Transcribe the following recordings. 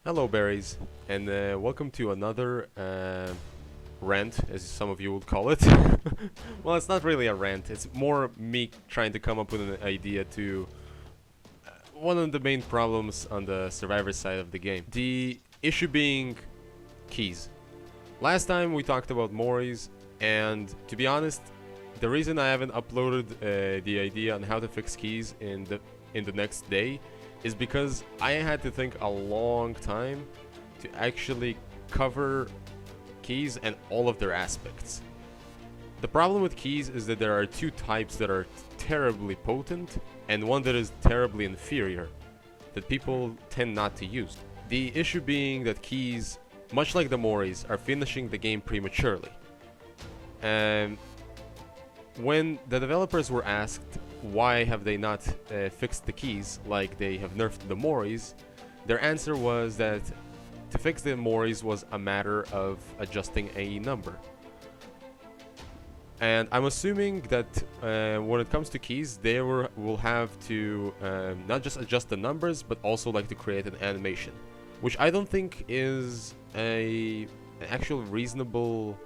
Hello, berries, and welcome to another rant, as some of you would call it. Well, it's not really a rant, it's more me trying to come up with an idea to one of the main problems on the survivor side of the game. The issue being keys. Last time we talked about Mori's, and to be honest, the reason I haven't uploaded the idea on how to fix keys in the next day is because I had to think a long time to actually cover keys and all of their aspects. The problem with keys is that there are two types that are terribly potent and one that is terribly inferior that people tend not to use. The issue being that keys, much like the Moris, are finishing the game prematurely. And when the developers were asked why have they not fixed the keys like they have nerfed the Moris, their answer was that to fix the Moris was a matter of adjusting a number. And I'm assuming that when it comes to keys, they will have to not just adjust the numbers, but also like to create an animation, which I don't think is an actual reasonable,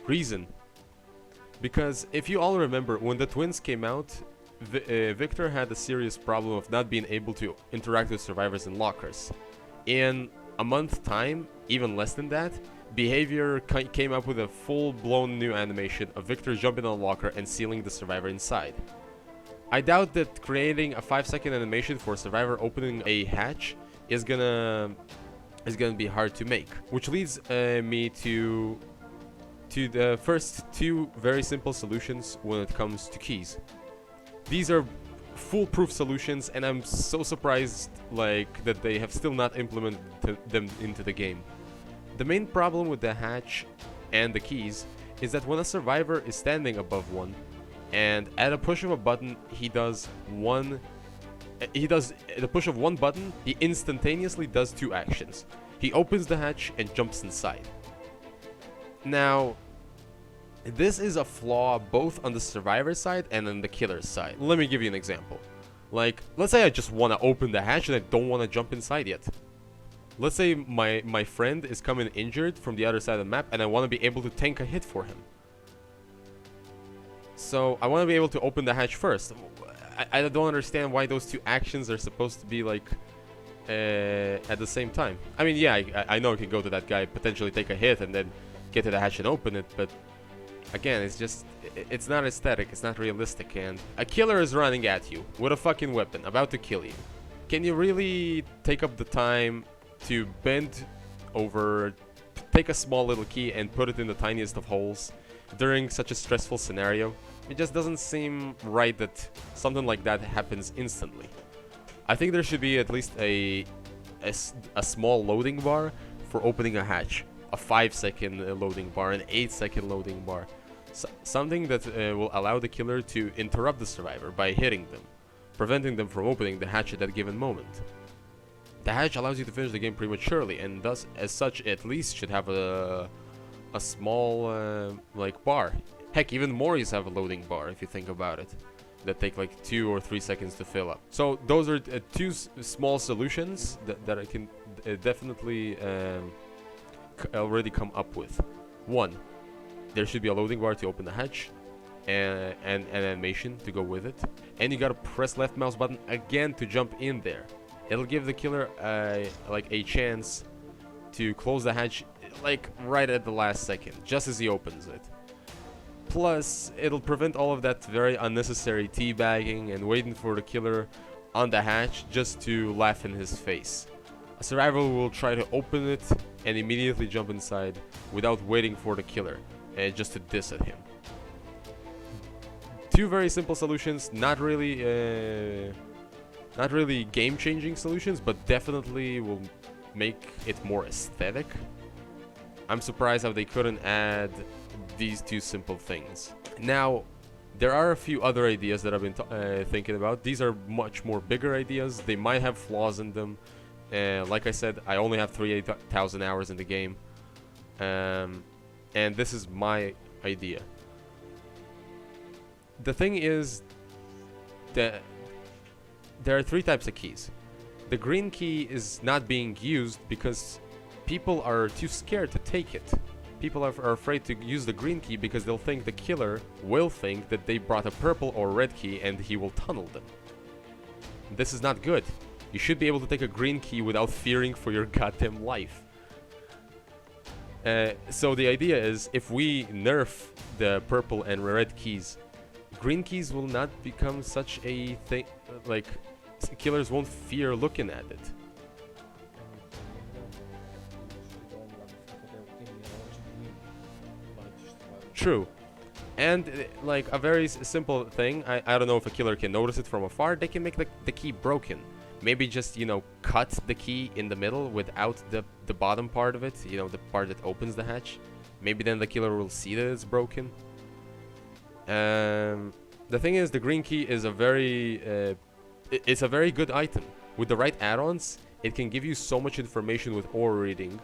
reason. Because if you all remember, when the twins came out, Victor had a serious problem of not being able to interact with survivors in lockers. In a month's time, even less than that, Behavior came up with a full-blown new animation of Victor jumping on a locker and sealing the survivor inside. I doubt that creating a 5-second animation for a survivor opening a hatch is gonna be hard to make, which leads me to the first two very simple solutions when it comes to keys. These are foolproof solutions, and I'm so surprised that they have still not implemented them into the game. The main problem with the hatch and the keys is that when a survivor is standing above one, and at a push of a button the push of one button, he instantaneously does two actions. He opens the hatch and jumps inside. Now, this is a flaw both on the survivor side and on the killer's side. Let me give you an example. Let's say I just want to open the hatch and I don't want to jump inside yet. Let's say my friend is coming injured from the other side of the map and I want to be able to tank a hit for him. So I want to be able to open the hatch first. I don't understand why those two actions are supposed to be at the same time. I mean, yeah, I know I can go to that guy, potentially take a hit and then get to the hatch and open it, but again, it's not aesthetic, it's not realistic, and a killer is running at you with a fucking weapon, about to kill you. Can you really take up the time to bend over, take a small little key and put it in the tiniest of holes during such a stressful scenario? It just doesn't seem right that something like that happens instantly. I think there should be at least a small loading bar for opening a hatch, a 5-second loading bar, an 8-second loading bar. Something that will allow the killer to interrupt the survivor by hitting them, preventing them from opening the hatch at that given moment. The hatch allows you to finish the game prematurely, and thus, as such, at least should have a small bar. Heck, even Moris have a loading bar if you think about it, that take 2 or 3 seconds to fill up. So those are two small solutions that I can definitely already come up with. One, there should be a loading bar to open the hatch, and an animation to go with it. And you gotta press left mouse button again to jump in there. It'll give the killer a chance to close the hatch right at the last second, just as he opens it. Plus, it'll prevent all of that very unnecessary teabagging and waiting for the killer on the hatch just to laugh in his face. A survivor will try to open it and immediately jump inside without waiting for the killer, just to diss at him. Two very simple solutions, not really game-changing solutions, but definitely will make it more aesthetic. I'm surprised how they couldn't add these two simple things. Now, there are a few other ideas that I've been thinking about. These are much more bigger ideas. They might have flaws in them. Like I said, I only have 38,000 hours in the game. And this is my idea. The thing is that there are three types of keys. The green key is not being used because people are too scared to take it. People are afraid to use the green key because they'll think the killer will think that they brought a purple or red key and he will tunnel them. This is not good. You should be able to take a green key without fearing for your goddamn life. So the idea is, if we nerf the purple and red keys, green keys will not become such a thing. Like, killers won't fear looking at it. True. And like a very simple thing, I don't know if a killer can notice it from afar. They can make the key broken. Maybe just, you know, cut the key in the middle without the bottom part of it, you know, the part that opens the hatch. Maybe then the killer will see that it's broken. The thing is, the green key is a very it's a very good item. With the right add-ons, it can give you so much information with aura reading.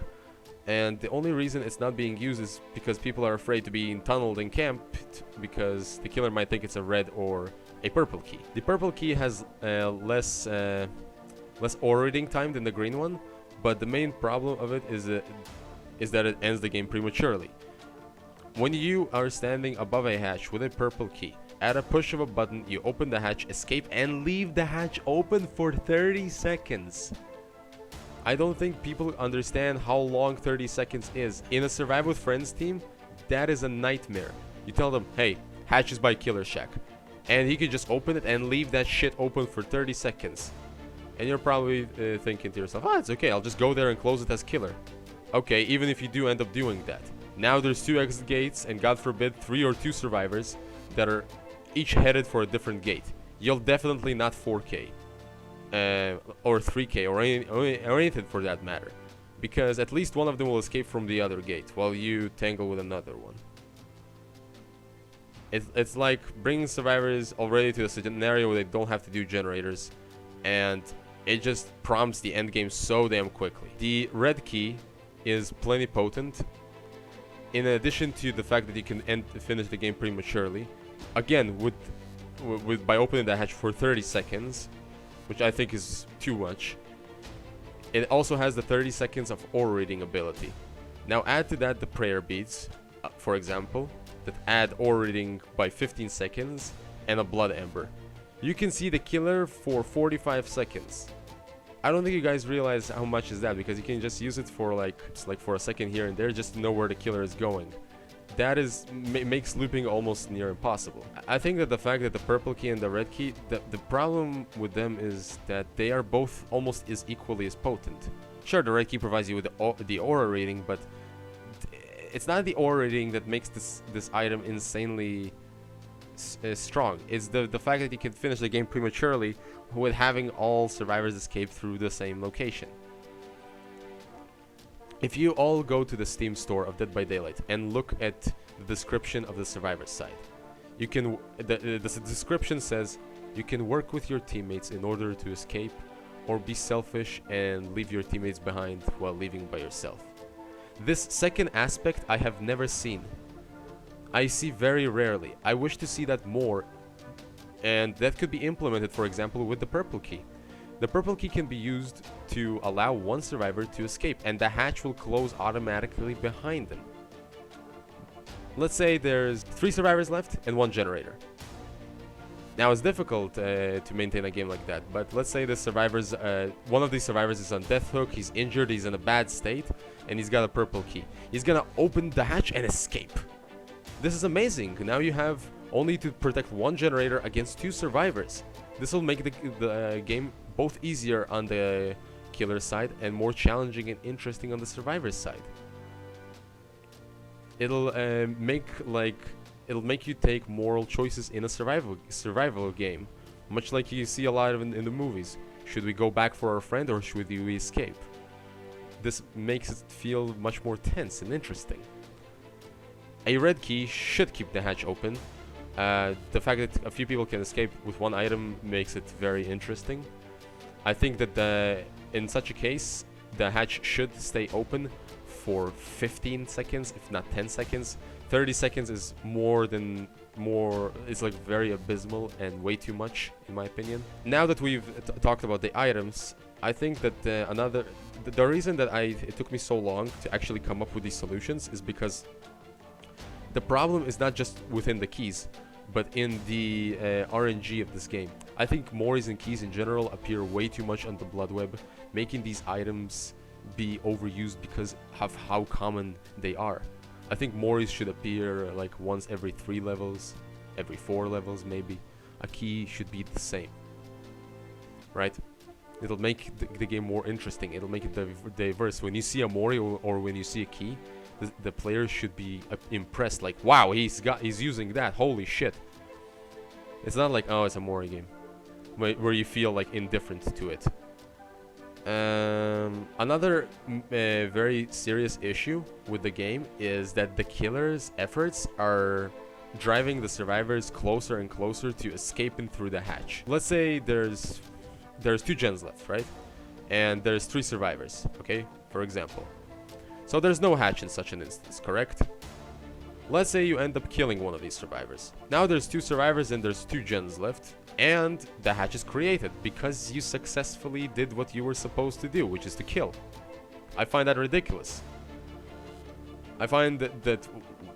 And the only reason it's not being used is because people are afraid to be tunneled and camped, because the killer might think it's a red or a purple key. The purple key has less aura reading time than the green one, but the main problem of it is that it ends the game prematurely. When you are standing above a hatch with a purple key, at a push of a button, you open the hatch, escape, and leave the hatch open for 30 seconds. I don't think people understand how long 30 seconds is. In a Survive with Friends team, that is a nightmare. You tell them, hey, hatch is by Killer Shack. And he can just open it and leave that shit open for 30 seconds. And you're probably thinking to yourself, oh, it's okay, I'll just go there and close it as killer. Okay, even if you do end up doing that. Now there's 2 exit gates, and God forbid 3 or 2 survivors that are each headed for a different gate. You'll definitely not 4K. Or 3K or anything for that matter, because at least one of them will escape from the other gate while you tangle with another one. It's like bringing survivors already to a scenario where they don't have to do generators, and it just prompts the end game so damn quickly. The red key is plenty potent, in addition to the fact that you can finish the game prematurely. Again, by opening the hatch for 30 seconds, which I think is too much. It also has the 30 seconds of aura reading ability. Now add to that the prayer beads, for example, that add aura reading by 15 seconds, and a blood ember. You can see the killer for 45 seconds. I don't think you guys realize how much is that, because you can just use it for like for a second here and there just to know where the killer is going. That makes looping almost near impossible. I think that the fact that the purple key and the red key, the problem with them is that they are both almost as equally as potent. Sure, the red key provides you with the aura reading, but it's not the aura reading that makes this item insanely strong. It's the fact that you can finish the game prematurely with having all survivors escape through the same location. If you all go to the Steam store of Dead by Daylight and look at the description of the survivor's side, you can the description says you can work with your teammates in order to escape, or be selfish and leave your teammates behind while leaving by yourself. This second aspect I have never seen. I see very rarely. I wish to see that more, and that could be implemented, for example, with the purple key. The purple key can be used to allow one survivor to escape, and the hatch will close automatically behind them. Let's say there's 3 survivors left and 1 generator. Now it's difficult to maintain a game like that, but let's say the survivors, one of these survivors is on death hook, he's injured, he's in a bad state, and he's got a purple key. He's gonna open the hatch and escape. This is amazing. Now you have only to protect 1 generator against 2 survivors. This will make the game both easier on the killer side and more challenging and interesting on the survivor side. It'll make you take moral choices in a survival game, much like you see a lot of in the movies. Should we go back for our friend, or should we escape? This makes it feel much more tense and interesting. A red key should keep the hatch open. The fact that a few people can escape with 1 item makes it very interesting. I think that in such a case, the hatch should stay open for 15 seconds, if not 10 seconds. 30 seconds is it's like very abysmal and way too much, in my opinion. Now that we've talked about the items, I think that the reason that it took me so long to actually come up with these solutions is because the problem is not just within the keys, but in the RNG of this game. I think Moris and keys in general appear way too much on the Blood Web, making these items be overused because of how common they are. I think Moris should appear like once every 3 levels, every 4 levels maybe. A key should be the same, right? It'll make the game more interesting. It'll make it diverse. When you see a Mori or when you see a key, the players should be impressed. Like, wow, he's using that. Holy shit! It's not like, oh, it's a Mori game, where you feel like indifferent to it. Another very serious issue with the game is that the killer's efforts are driving the survivors closer and closer to escaping through the hatch. Let's say there's 2 gens left, right? And there's 3 survivors, okay? For example. So there's no hatch in such an instance, correct? Let's say you end up killing one of these survivors. Now there's 2 survivors and there's 2 gens left. And the hatch is created because you successfully did what you were supposed to do, which is to kill. I find that ridiculous. I find that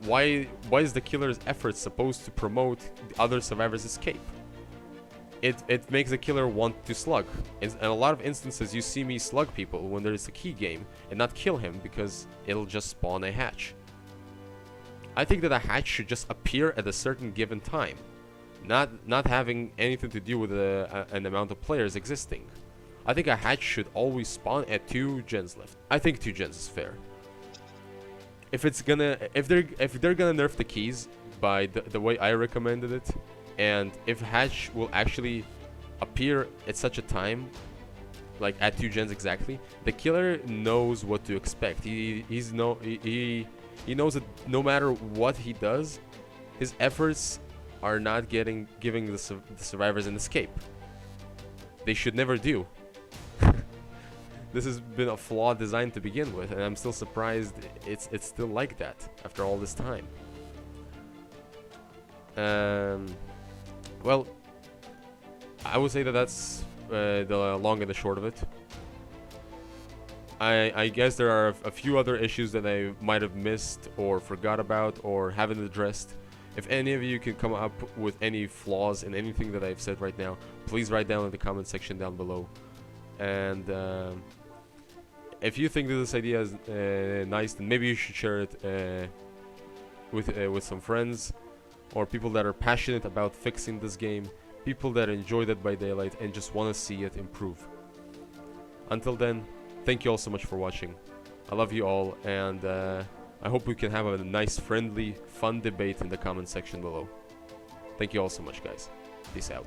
why is the killer's efforts supposed to promote the other survivors' escape? It makes the killer want to slug. In a lot of instances, you see me slug people when there's a key game and not kill him because it'll just spawn a hatch. I think that a hatch should just appear at a certain given time, not having anything to do with an amount of players existing. I think a hatch should always spawn at 2 gens left. I think 2 gens is fair. If they're gonna nerf the keys by the way I recommended it, and if hatch will actually appear at such a time, like at 2 gens exactly, the killer knows what to expect. He knows that no matter what he does, his efforts are not giving the survivors an escape. They should never do. This has been a flawed design to begin with, and I'm still surprised it's still like that after all this time. Well, I would say that that's the long and the short of it. I guess there are a few other issues that I might have missed or forgot about or haven't addressed. If any of you can come up with any flaws in anything that I've said right now, please write down in the comment section down below. And if you think that this idea is nice, then maybe you should share it with some friends or people that are passionate about fixing this game, people that enjoy Dead by Daylight and just want to see it improve. Until then, thank you all so much for watching. I love you all, and I hope we can have a nice, friendly, fun debate in the comment section below. Thank you all so much, guys. Peace out.